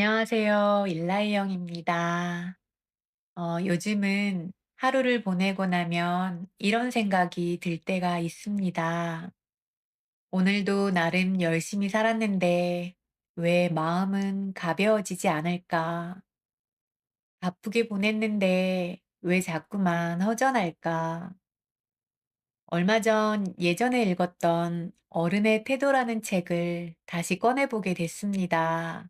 안녕하세요. 일라이영입니다. 요즘은 하루를 보내고 나면 이런 생각이 들 때가 있습니다. 오늘도 나름 열심히 살았는데 왜 마음은 가벼워지지 않을까? 바쁘게 보냈는데 왜 자꾸만 허전할까? 얼마 전 예전에 읽었던 어른의 태도라는 책을 다시 꺼내보게 됐습니다.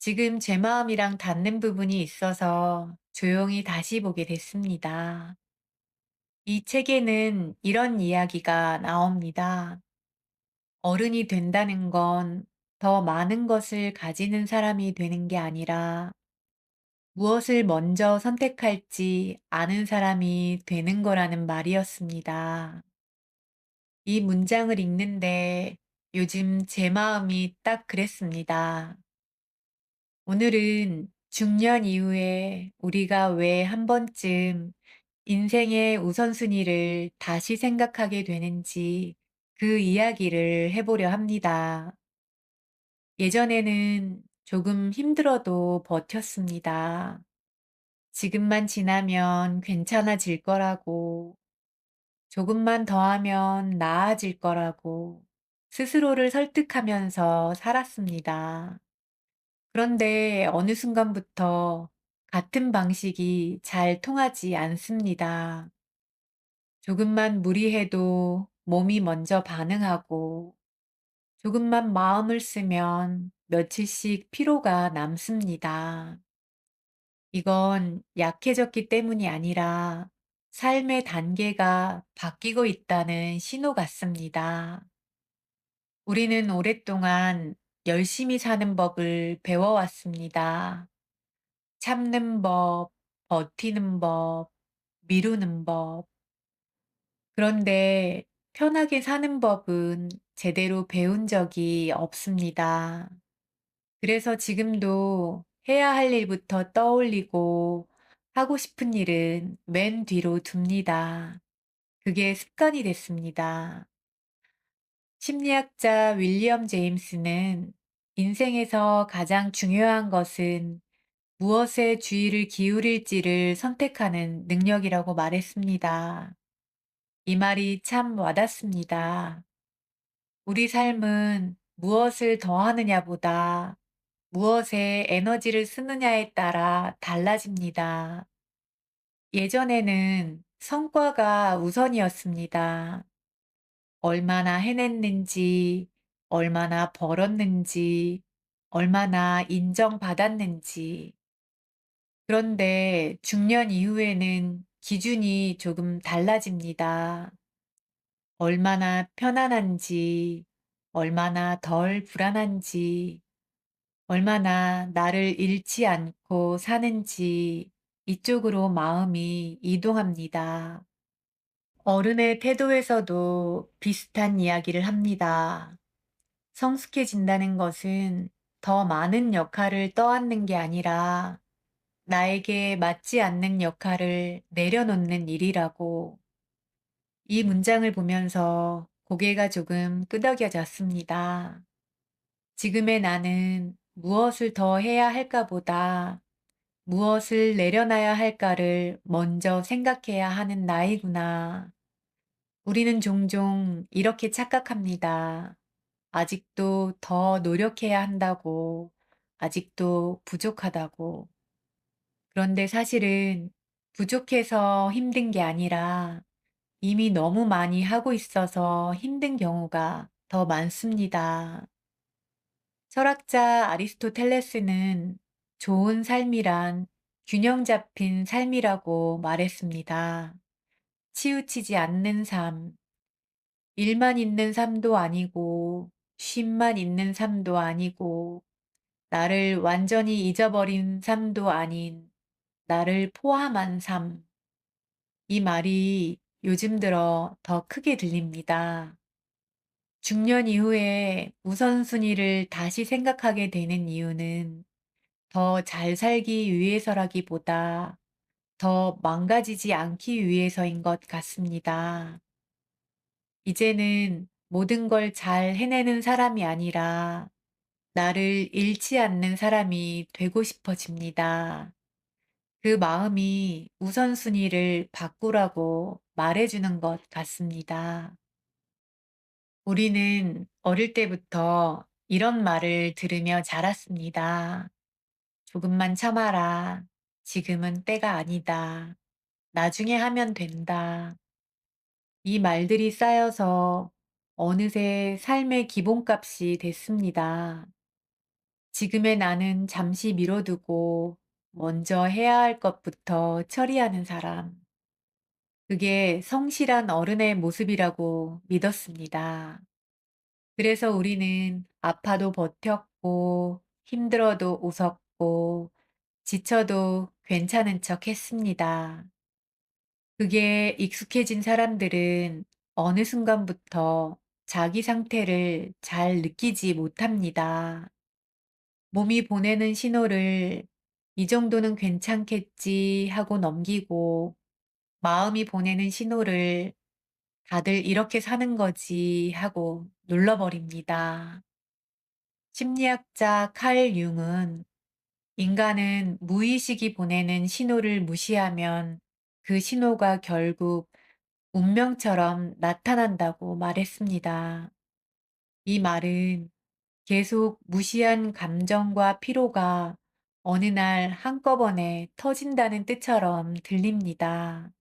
지금 제 마음이랑 닿는 부분이 있어서 조용히 다시 보게 됐습니다. 이 책에는 이런 이야기가 나옵니다. 어른이 된다는 건 더 많은 것을 가지는 사람이 되는 게 아니라 무엇을 먼저 선택할지 아는 사람이 되는 거라는 말이었습니다. 이 문장을 읽는데 요즘 제 마음이 딱 그랬습니다. 오늘은 중년 이후에 우리가 왜 한 번쯤 인생의 우선순위를 다시 생각하게 되는지 그 이야기를 해보려 합니다. 예전에는 조금 힘들어도 버텼습니다. 지금만 지나면 괜찮아질 거라고, 조금만 더 하면 나아질 거라고 스스로를 설득하면서 살았습니다. 그런데 어느 순간부터 같은 방식이 잘 통하지 않습니다. 조금만 무리해도 몸이 먼저 반응하고 조금만 마음을 쓰면 며칠씩 피로가 남습니다. 이건 약해졌기 때문이 아니라 삶의 단계가 바뀌고 있다는 신호 같습니다. 우리는 오랫동안 열심히 사는 법을 배워왔습니다. 참는 법, 버티는 법, 미루는 법. 그런데 편하게 사는 법은 제대로 배운 적이 없습니다. 그래서 지금도 해야 할 일부터 떠올리고 하고 싶은 일은 맨 뒤로 둡니다. 그게 습관이 됐습니다. 심리학자 윌리엄 제임스는 인생에서 가장 중요한 것은 무엇에 주의를 기울일지를 선택하는 능력이라고 말했습니다. 이 말이 참 와닿습니다. 우리 삶은 무엇을 더하느냐보다 무엇에 에너지를 쓰느냐에 따라 달라집니다. 예전에는 성과가 우선이었습니다. 얼마나 해냈는지, 얼마나 벌었는지, 얼마나 인정받았는지. 그런데 중년 이후에는 기준이 조금 달라집니다. 얼마나 편안한지, 얼마나 덜 불안한지, 얼마나 나를 잃지 않고 사는지 이쪽으로 마음이 이동합니다. 어른의 태도에서도 비슷한 이야기를 합니다. 성숙해진다는 것은 더 많은 역할을 떠안는 게 아니라 나에게 맞지 않는 역할을 내려놓는 일이라고. 이 문장을 보면서 고개가 조금 끄덕여졌습니다. 지금의 나는 무엇을 더 해야 할까 보다 무엇을 내려놔야 할까를 먼저 생각해야 하는 나이구나. 우리는 종종 이렇게 착각합니다. 아직도 더 노력해야 한다고, 아직도 부족하다고. 그런데 사실은 부족해서 힘든 게 아니라 이미 너무 많이 하고 있어서 힘든 경우가 더 많습니다. 철학자 아리스토텔레스는 좋은 삶이란 균형 잡힌 삶이라고 말했습니다. 치우치지 않는 삶, 일만 있는 삶도 아니고, 쉼만 있는 삶도 아니고, 나를 완전히 잊어버린 삶도 아닌 나를 포함한 삶. 이 말이 요즘 들어 더 크게 들립니다. 중년 이후에 우선순위를 다시 생각하게 되는 이유는 더 잘 살기 위해서라기보다 더 망가지지 않기 위해서인 것 같습니다. 이제는 모든 걸 잘 해내는 사람이 아니라 나를 잃지 않는 사람이 되고 싶어집니다. 그 마음이 우선순위를 바꾸라고 말해주는 것 같습니다. 우리는 어릴 때부터 이런 말을 들으며 자랐습니다. 조금만 참아라. 지금은 때가 아니다. 나중에 하면 된다. 이 말들이 쌓여서 어느새 삶의 기본값이 됐습니다. 지금의 나는 잠시 미뤄두고 먼저 해야 할 것부터 처리하는 사람. 그게 성실한 어른의 모습이라고 믿었습니다. 그래서 우리는 아파도 버텼고, 힘들어도 웃었고, 지쳐도 괜찮은 척 했습니다. 그게 익숙해진 사람들은 어느 순간부터 자기 상태를 잘 느끼지 못합니다. 몸이 보내는 신호를 이 정도는 괜찮겠지 하고 넘기고, 마음이 보내는 신호를 다들 이렇게 사는 거지 하고 눌러버립니다. 심리학자 칼 융은 인간은 무의식이 보내는 신호를 무시하면 그 신호가 결국 운명처럼 나타난다고 말했습니다. 이 말은 계속 무시한 감정과 피로가 어느 날 한꺼번에 터진다는 뜻처럼 들립니다.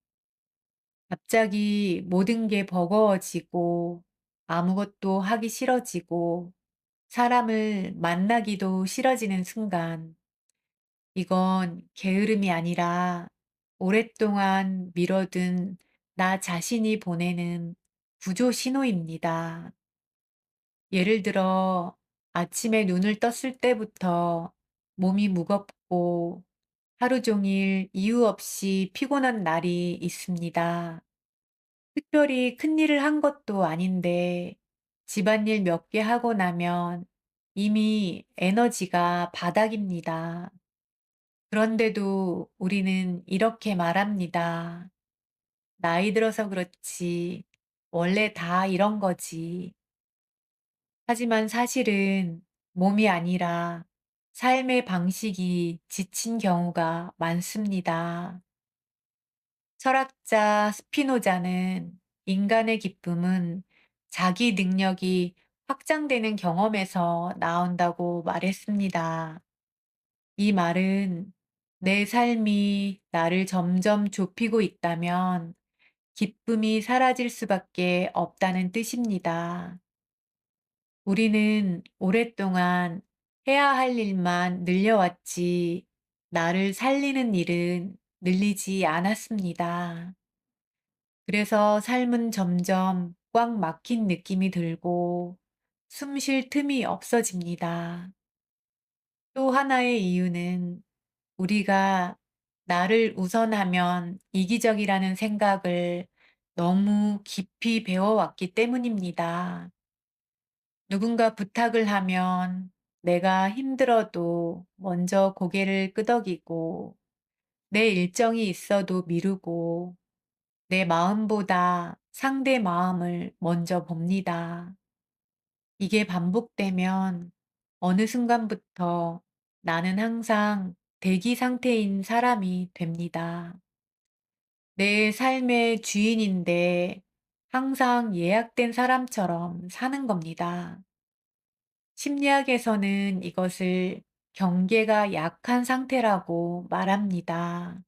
갑자기 모든 게 버거워지고 아무것도 하기 싫어지고 사람을 만나기도 싫어지는 순간, 이건 게으름이 아니라 오랫동안 미뤄둔 나 자신이 보내는 구조 신호입니다. 예를 들어 아침에 눈을 떴을 때부터 몸이 무겁고 하루 종일 이유 없이 피곤한 날이 있습니다. 특별히 큰일을 한 것도 아닌데 집안일 몇 개 하고 나면 이미 에너지가 바닥입니다. 그런데도 우리는 이렇게 말합니다. 나이 들어서 그렇지. 원래 다 이런 거지. 하지만 사실은 몸이 아니라 삶의 방식이 지친 경우가 많습니다. 철학자 스피노자는 인간의 기쁨은 자기 능력이 확장되는 경험에서 나온다고 말했습니다. 이 말은 내 삶이 나를 점점 좁히고 있다면 기쁨이 사라질 수밖에 없다는 뜻입니다. 우리는 오랫동안 해야 할 일만 늘려왔지 나를 살리는 일은 늘리지 않았습니다. 그래서 삶은 점점 꽉 막힌 느낌이 들고 숨쉴 틈이 없어집니다. 또 하나의 이유는 우리가 나를 우선하면 이기적이라는 생각을 너무 깊이 배워왔기 때문입니다. 누군가 부탁을 하면 내가 힘들어도 먼저 고개를 끄덕이고 내 일정이 있어도 미루고 내 마음보다 상대 마음을 먼저 봅니다. 이게 반복되면 어느 순간부터 나는 항상 대기 상태인 사람이 됩니다. 내 삶의 주인인데 항상 예약된 사람처럼 사는 겁니다. 심리학에서는 이것을 경계가 약한 상태라고 말합니다.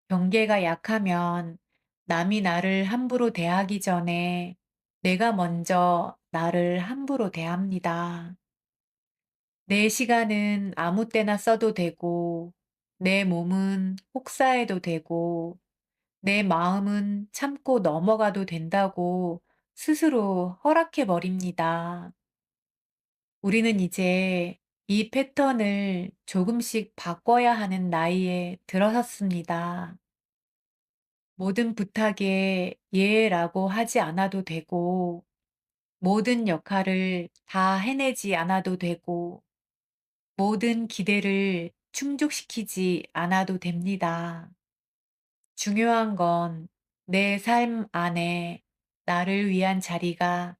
경계가 약하면 남이 나를 함부로 대하기 전에 내가 먼저 나를 함부로 대합니다. 내 시간은 아무 때나 써도 되고, 내 몸은 혹사해도 되고, 내 마음은 참고 넘어가도 된다고 스스로 허락해 버립니다. 우리는 이제 이 패턴을 조금씩 바꿔야 하는 나이에 들어섰습니다. 모든 부탁에 예라고 하지 않아도 되고, 모든 역할을 다 해내지 않아도 되고, 모든 기대를 충족시키지 않아도 됩니다. 중요한 건 내 삶 안에 나를 위한 자리가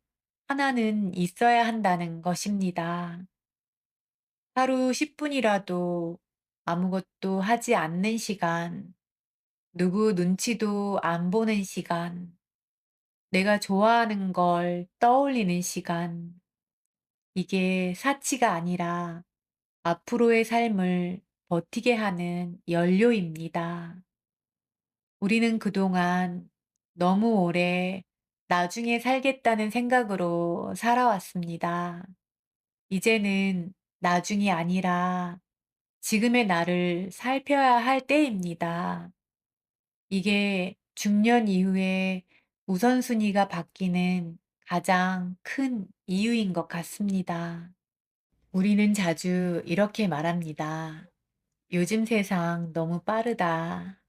하나는 있어야 한다는 것입니다. 하루 10분이라도 아무것도 하지 않는 시간, 누구 눈치도 안 보는 시간, 내가 좋아하는 걸 떠올리는 시간, 이게 사치가 아니라 앞으로의 삶을 버티게 하는 연료입니다. 우리는 그동안 너무 오래 나중에 살겠다는 생각으로 살아왔습니다. 이제는 나중이 아니라 지금의 나를 살펴야 할 때입니다. 이게 중년 이후에 우선순위가 바뀌는 가장 큰 이유인 것 같습니다. 우리는 자주 이렇게 말합니다. 요즘 세상 너무 빠르다.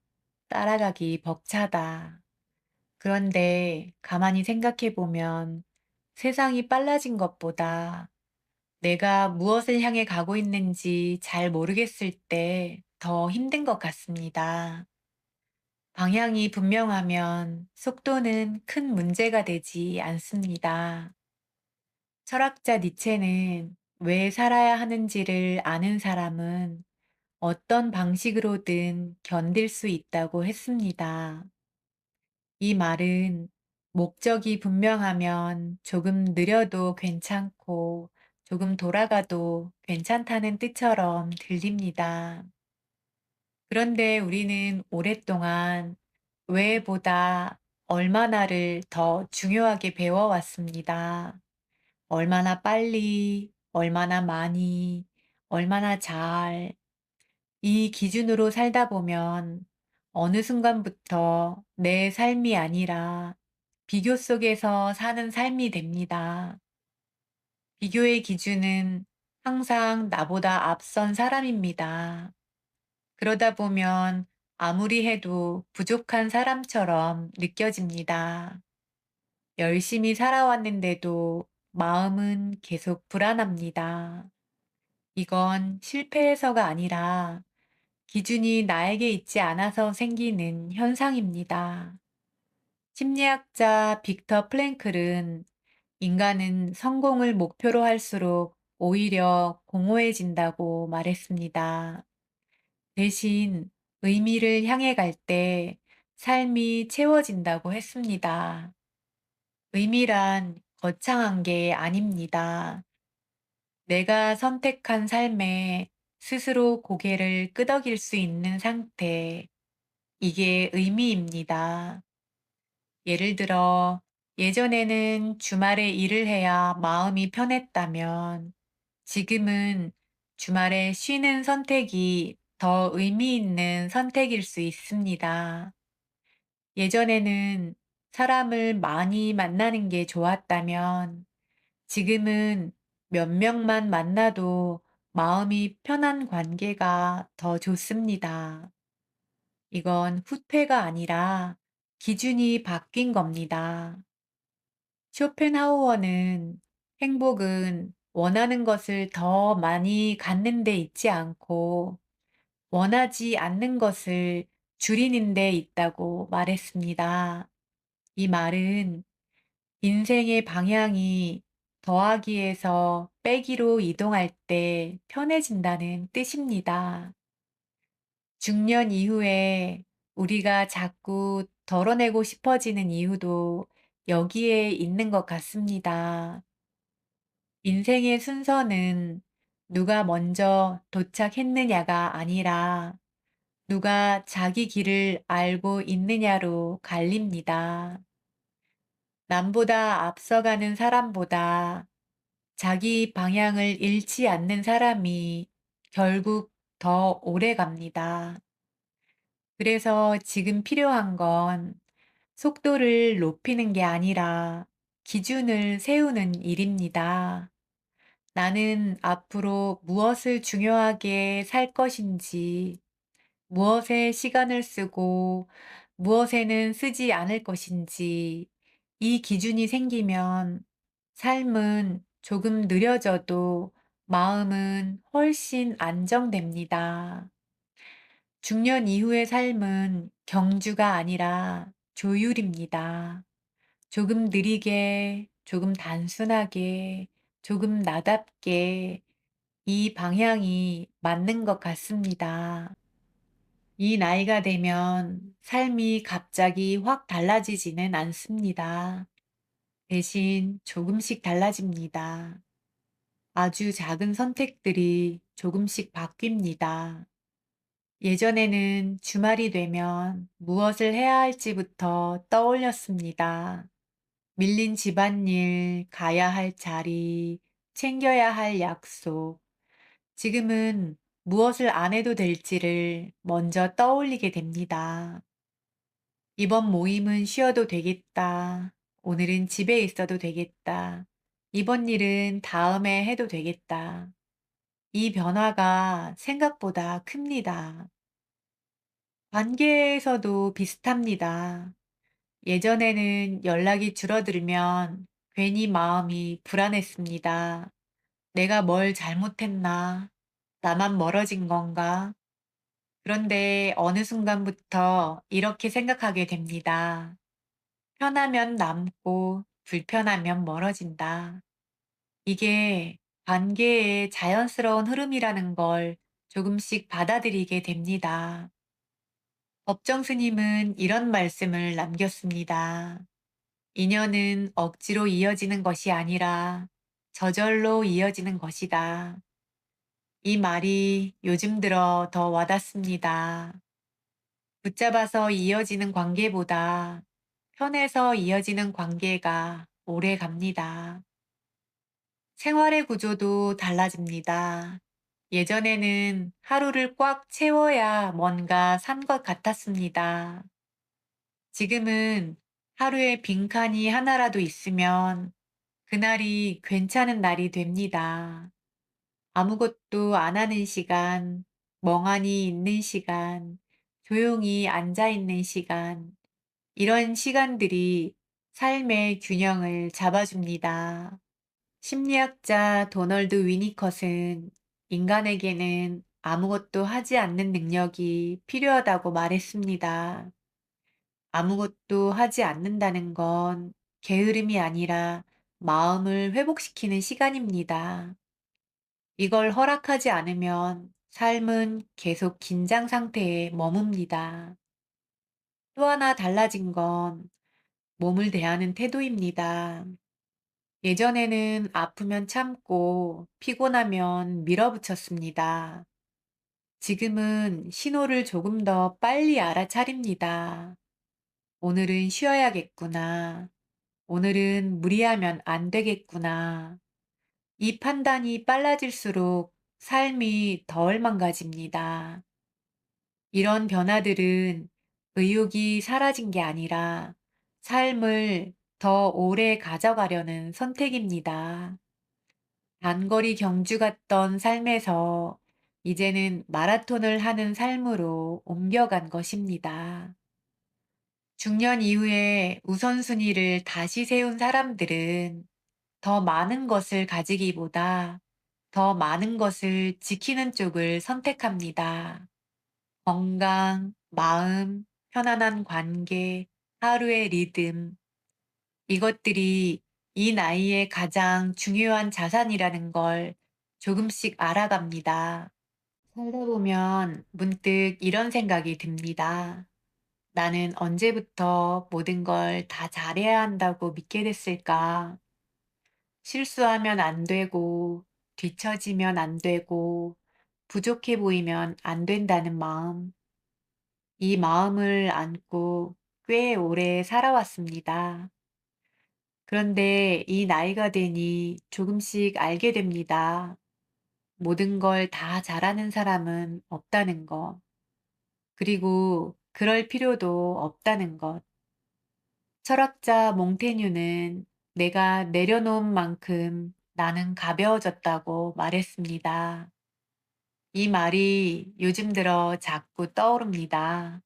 따라가기 벅차다. 그런데 가만히 생각해 보면 세상이 빨라진 것보다 내가 무엇을 향해 가고 있는지 잘 모르겠을 때 더 힘든 것 같습니다. 방향이 분명하면 속도는 큰 문제가 되지 않습니다. 철학자 니체는 왜 살아야 하는지를 아는 사람은 어떤 방식으로든 견딜 수 있다고 했습니다. 이 말은 목적이 분명하면 조금 느려도 괜찮고 조금 돌아가도 괜찮다는 뜻처럼 들립니다. 그런데 우리는 오랫동안 왜보다 얼마나를 더 중요하게 배워왔습니다. 얼마나 빨리, 얼마나 많이, 얼마나 잘. 이 기준으로 살다 보면 어느 순간부터 내 삶이 아니라 비교 속에서 사는 삶이 됩니다. 비교의 기준은 항상 나보다 앞선 사람입니다. 그러다 보면 아무리 해도 부족한 사람처럼 느껴집니다. 열심히 살아왔는데도 마음은 계속 불안합니다. 이건 실패해서가 아니라 기준이 나에게 있지 않아서 생기는 현상입니다. 심리학자 빅터 플랭클은 인간은 성공을 목표로 할수록 오히려 공허해진다고 말했습니다. 대신 의미를 향해 갈 때 삶이 채워진다고 했습니다. 의미란 거창한 게 아닙니다. 내가 선택한 삶에 스스로 고개를 끄덕일 수 있는 상태, 이게 의미입니다. 예를 들어, 예전에는 주말에 일을 해야 마음이 편했다면, 지금은 주말에 쉬는 선택이 더 의미 있는 선택일 수 있습니다. 예전에는 사람을 많이 만나는 게 좋았다면, 지금은 몇 명만 만나도 마음이 편한 관계가 더 좋습니다. 이건 후퇴가 아니라 기준이 바뀐 겁니다. 쇼펜하우어는 행복은 원하는 것을 더 많이 갖는 데 있지 않고 원하지 않는 것을 줄이는 데 있다고 말했습니다. 이 말은 인생의 방향이 더하기에서 빼기로 이동할 때 편해진다는 뜻입니다. 중년 이후에 우리가 자꾸 덜어내고 싶어지는 이유도 여기에 있는 것 같습니다. 인생의 순서는 누가 먼저 도착했느냐가 아니라 누가 자기 길을 알고 있느냐로 갈립니다. 남보다 앞서가는 사람보다 자기 방향을 잃지 않는 사람이 결국 더 오래 갑니다. 그래서 지금 필요한 건 속도를 높이는 게 아니라 기준을 세우는 일입니다. 나는 앞으로 무엇을 중요하게 살 것인지, 무엇에 시간을 쓰고 무엇에는 쓰지 않을 것인지, 이 기준이 생기면 삶은 조금 느려져도 마음은 훨씬 안정됩니다. 중년 이후의 삶은 경주가 아니라 조율입니다. 조금 느리게, 조금 단순하게, 조금 나답게, 이 방향이 맞는 것 같습니다. 이 나이가 되면 삶이 갑자기 확 달라지지는 않습니다. 대신 조금씩 달라집니다. 아주 작은 선택들이 조금씩 바뀝니다. 예전에는 주말이 되면 무엇을 해야 할지부터 떠올렸습니다. 밀린 집안일, 가야 할 자리, 챙겨야 할 약속. 지금은 무엇을 안 해도 될지를 먼저 떠올리게 됩니다. 이번 모임은 쉬어도 되겠다. 오늘은 집에 있어도 되겠다. 이번 일은 다음에 해도 되겠다. 이 변화가 생각보다 큽니다. 관계에서도 비슷합니다. 예전에는 연락이 줄어들면 괜히 마음이 불안했습니다. 내가 뭘 잘못했나? 나만 멀어진 건가? 그런데 어느 순간부터 이렇게 생각하게 됩니다. 편하면 남고 불편하면 멀어진다. 이게 관계의 자연스러운 흐름이라는 걸 조금씩 받아들이게 됩니다. 법정 스님은 이런 말씀을 남겼습니다. 인연은 억지로 이어지는 것이 아니라 저절로 이어지는 것이다. 이 말이 요즘 들어 더 와닿습니다. 붙잡아서 이어지는 관계보다 편해서 이어지는 관계가 오래 갑니다. 생활의 구조도 달라집니다. 예전에는 하루를 꽉 채워야 뭔가 산 것 같았습니다. 지금은 하루에 빈칸이 하나라도 있으면 그날이 괜찮은 날이 됩니다. 아무것도 안 하는 시간, 멍하니 있는 시간, 조용히 앉아 있는 시간, 이런 시간들이 삶의 균형을 잡아줍니다. 심리학자 도널드 위니컷은 인간에게는 아무것도 하지 않는 능력이 필요하다고 말했습니다. 아무것도 하지 않는다는 건 게으름이 아니라 마음을 회복시키는 시간입니다. 이걸 허락하지 않으면 삶은 계속 긴장 상태에 머뭅니다. 또 하나 달라진 건 몸을 대하는 태도입니다. 예전에는 아프면 참고 피곤하면 밀어붙였습니다. 지금은 신호를 조금 더 빨리 알아차립니다. 오늘은 쉬어야겠구나. 오늘은 무리하면 안 되겠구나. 이 판단이 빨라질수록 삶이 덜 망가집니다. 이런 변화들은 의욕이 사라진 게 아니라 삶을 더 오래 가져가려는 선택입니다. 단거리 경주 같던 삶에서 이제는 마라톤을 하는 삶으로 옮겨간 것입니다. 중년 이후에 우선순위를 다시 세운 사람들은 더 많은 것을 가지기보다 더 많은 것을 지키는 쪽을 선택합니다. 건강, 마음, 편안한 관계, 하루의 리듬, 이것들이 이 나이에 가장 중요한 자산이라는 걸 조금씩 알아갑니다. 살다 보면 문득 이런 생각이 듭니다. 나는 언제부터 모든 걸 다 잘해야 한다고 믿게 됐을까? 실수하면 안 되고, 뒤처지면 안 되고, 부족해 보이면 안 된다는 마음. 이 마음을 안고 꽤 오래 살아왔습니다. 그런데 이 나이가 되니 조금씩 알게 됩니다. 모든 걸 다 잘하는 사람은 없다는 것. 그리고 그럴 필요도 없다는 것. 철학자 몽테뉴는 내가 내려놓은 만큼 나는 가벼워졌다고 말했습니다. 이 말이 요즘 들어 자꾸 떠오릅니다.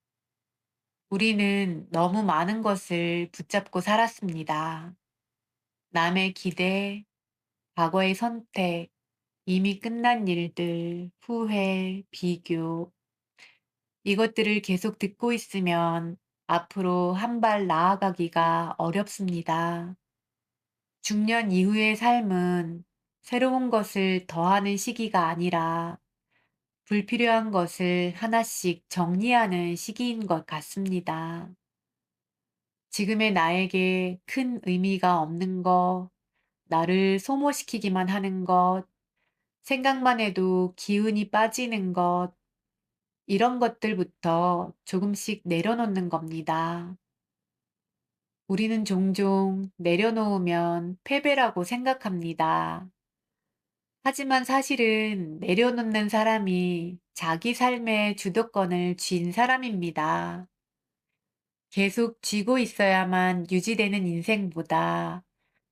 우리는 너무 많은 것을 붙잡고 살았습니다. 남의 기대, 과거의 선택, 이미 끝난 일들, 후회, 비교, 이것들을 계속 듣고 있으면 앞으로 한 발 나아가기가 어렵습니다. 중년 이후의 삶은 새로운 것을 더하는 시기가 아니라 불필요한 것을 하나씩 정리하는 시기인 것 같습니다. 지금의 나에게 큰 의미가 없는 것, 나를 소모시키기만 하는 것, 생각만 해도 기운이 빠지는 것, 이런 것들부터 조금씩 내려놓는 겁니다. 우리는 종종 내려놓으면 패배라고 생각합니다. 하지만 사실은 내려놓는 사람이 자기 삶의 주도권을 쥔 사람입니다. 계속 쥐고 있어야만 유지되는 인생보다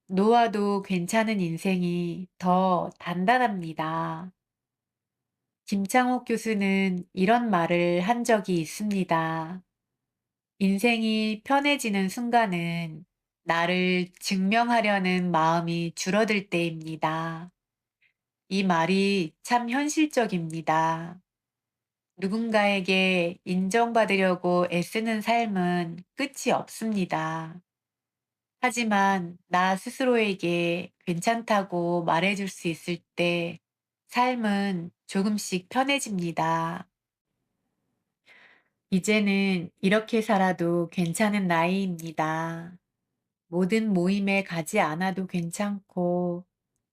놓아도 괜찮은 인생이 더 단단합니다. 김창옥 교수는 이런 말을 한 적이 있습니다. 인생이 편해지는 순간은 나를 증명하려는 마음이 줄어들 때입니다. 이 말이 참 현실적입니다. 누군가에게 인정받으려고 애쓰는 삶은 끝이 없습니다. 하지만 나 스스로에게 괜찮다고 말해줄 수 있을 때 삶은 조금씩 편해집니다. 이제는 이렇게 살아도 괜찮은 나이입니다. 모든 모임에 가지 않아도 괜찮고,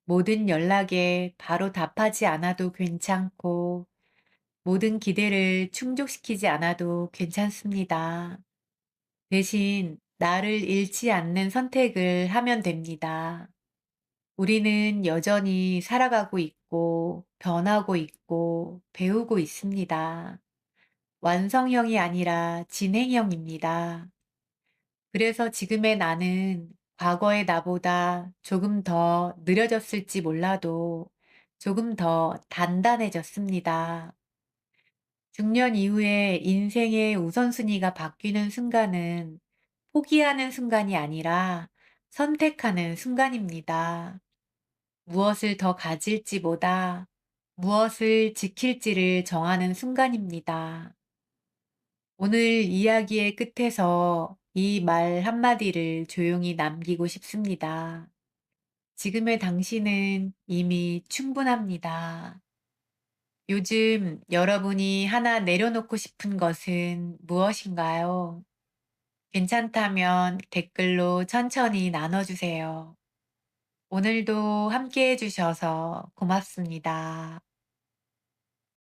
모든 연락에 바로 답하지 않아도 괜찮고, 모든 기대를 충족시키지 않아도 괜찮습니다. 대신 나를 잃지 않는 선택을 하면 됩니다. 우리는 여전히 살아가고 있고, 변하고 있고, 배우고 있습니다. 완성형이 아니라 진행형입니다. 그래서 지금의 나는 과거의 나보다 조금 더 느려졌을지 몰라도 조금 더 단단해졌습니다. 중년 이후에 인생의 우선순위가 바뀌는 순간은 포기하는 순간이 아니라 선택하는 순간입니다. 무엇을 더 가질지보다 무엇을 지킬지를 정하는 순간입니다. 오늘 이야기의 끝에서 이 말 한마디를 조용히 남기고 싶습니다. 지금의 당신은 이미 충분합니다. 요즘 여러분이 하나 내려놓고 싶은 것은 무엇인가요? 괜찮다면 댓글로 천천히 나눠주세요. 오늘도 함께 해주셔서 고맙습니다.